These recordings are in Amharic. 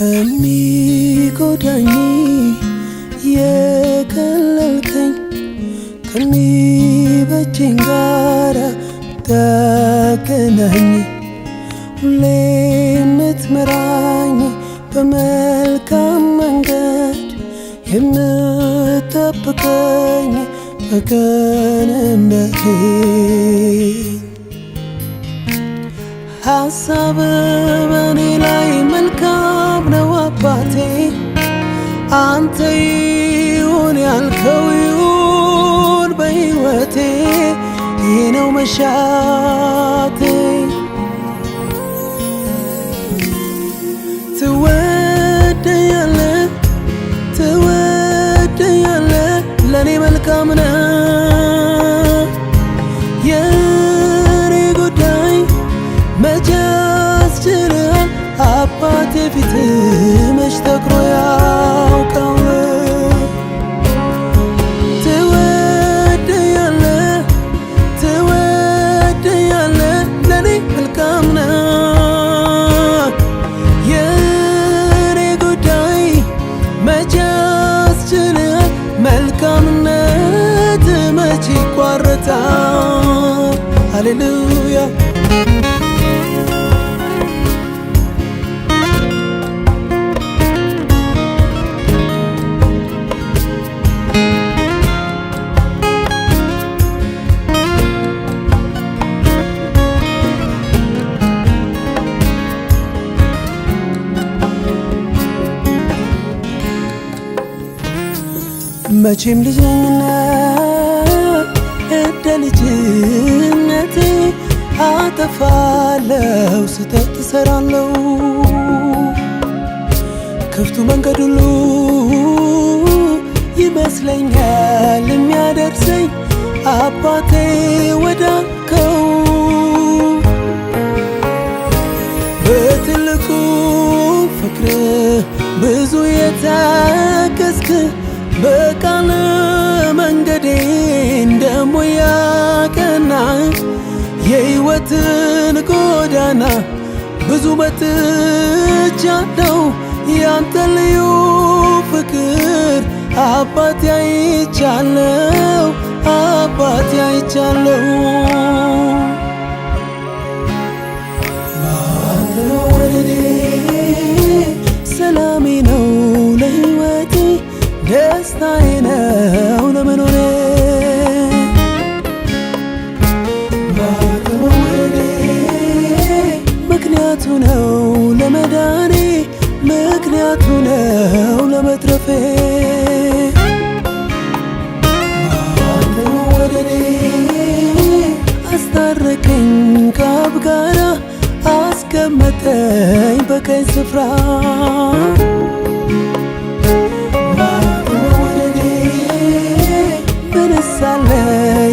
ከሚጎዳኝ የከለልከኝ ከሚበጀኝ ጋር ታገናኝ ሁሌ የምትመራኝ በመልካም መንገድ የምትጠብቀኝ በቀንም በሌሊት ሐሳብ በኔ ላይ መልካም ነው አባቴ አንተ ይሁን ያልከው ይሁን በሕይወቴ ይህ ነው መሻቴ ትወደኛለህ ለኔ መልካም ነው የኔ ጉዳይ መቼ ያስችላል አባቴ ፊት መች ተክሮ ያውቃል ትወደኛለህ ለኔ መልካም ነው የኔ ጉዳይ መቼ ያስችላል መልካምነት መች ይቋረጣል ሃሌሉያ መቼም ልጅ ነኝና እንደ ልጅነቴ አጠፋለሁ ስህተት እሰራለሁ ክፍቱ መንገድ ሁሉ ይመስለኛል የሚያደርሰኝ አባቴ ወዳልከው በትልቁ ፍቅር ብዙ የታገስክ በቃል መንገዴን ደሞ ያቀና የሕይወትን ጎዳና ብዙ መጥቻለሁ ያንተ ልዩ ፍቅር አባቴ አይቻለሁ አባቴ አይቻለሁ አንተ ወለዴ ሰላሜ ነው ለሕይወቴ ደስታዬ ነው ለመኖሬ ባለመውደዴ ምክንያቱ ነው ለመዳኔ ምክንያቱ ነው ለመትረፌ ባለመውደዴ አስታረቀኝ ከአብ ጋራ አስቀመጠኝ በቀኝ ስፍራ ሳለ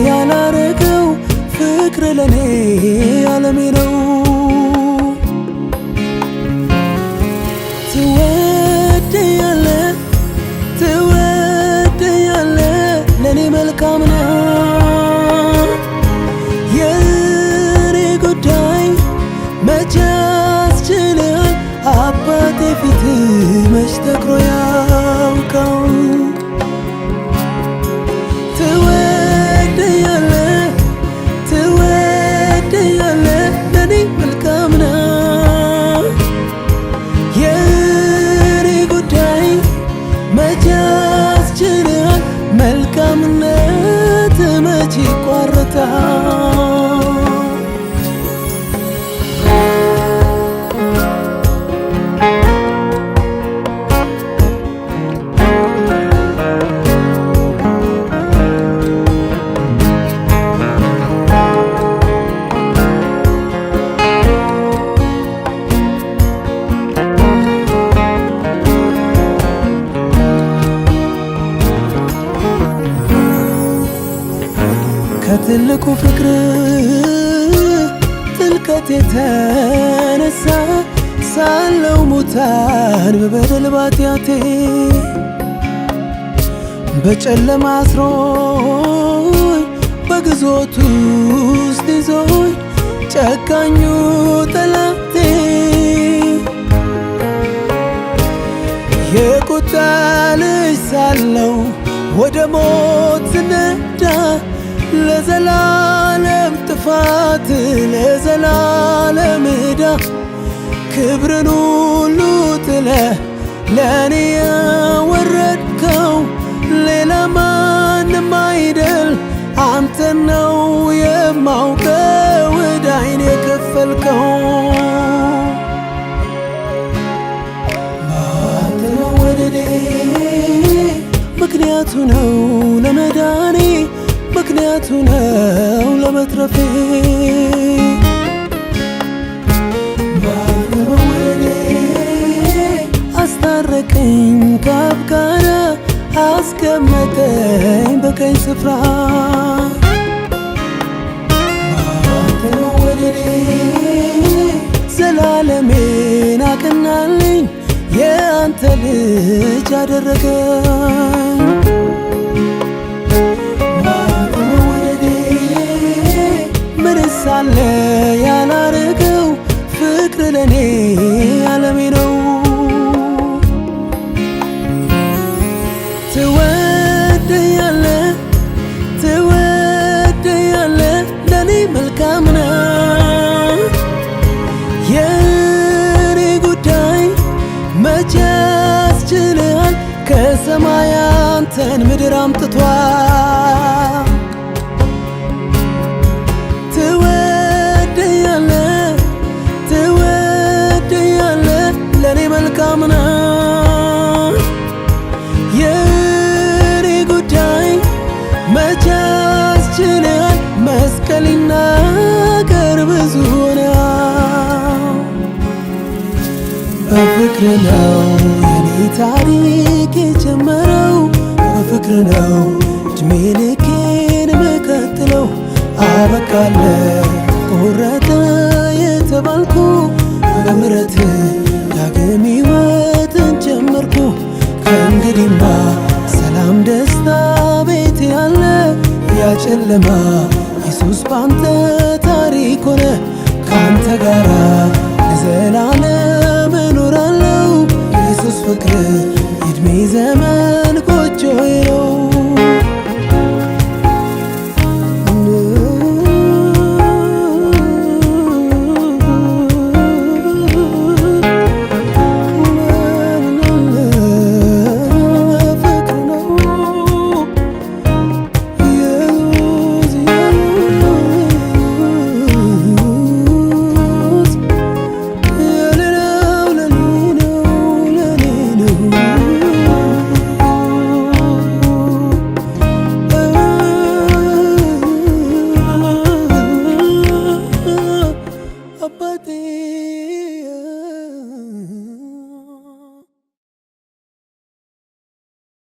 ያላረገው ፍቅር ለኔ ዓለሜ ነው ትወደኛለህ ለኔ መልካም ነው የኔ ጉዳይ መቼ ያስችላል አባቴ ፊት መች ተክሮ ያውቃል ትወደኛለህ ለኔ መልካም ነው የኔ ጉዳይ መቼ ያስችላል መልካምነት መች ይቋረጣል ከትልቁ ፍቅር ጥልቀት የተነሳ ሳለው ሙታን በበደል ባጢአቴ በጨለማ አስሮኝ በግዞት ውስጥ ይዞኝ ጨካኙ ጠላቴ ወደ ሞት ስነዳ ለዘላለም ጥፋት ለዘላለም ዕዳ ክብርን ሁሉ ጥለህ ለእኔ ያወረድከው ሌላ ማንም አይደል አንተን ነው የማውቀው ዕዳዬን የከፈልከው ባንተ መወደዴ ምክንያቱ ነው ለመዳኔ ምክንያቱ ነው ለመትረፌ ባንተ መወደዴ አስታረቀኝ ከአብ ጋር አስቀመጠኝ በቀኝ ስፍራ ባንተ መወደዴ ዘላለሜን አቀናልኝ የአንተ ልጅ አደረገኝ ባንተ መወደዴ ምንስ አለ ያላረገው ፍቅር ለኔ ዓለሜ ነው ትወደኛለህ ለኔ መልካም ነው የኔ ጉዳይ መቼ ያስችልሃል ከሰማይ አንተን ምድር አምጥቷል ትወደኛለህ ለኔ መልካም ነው የኔ ጉዳይ መቼ ያስችልሃል መስቀል ይናገር ብዙ ነው በፍቅር ነው የኔ ታሪክ የጀመረው በፍቅር ነው እድሜ ልኬን የምቀጥለው አበቃለሁ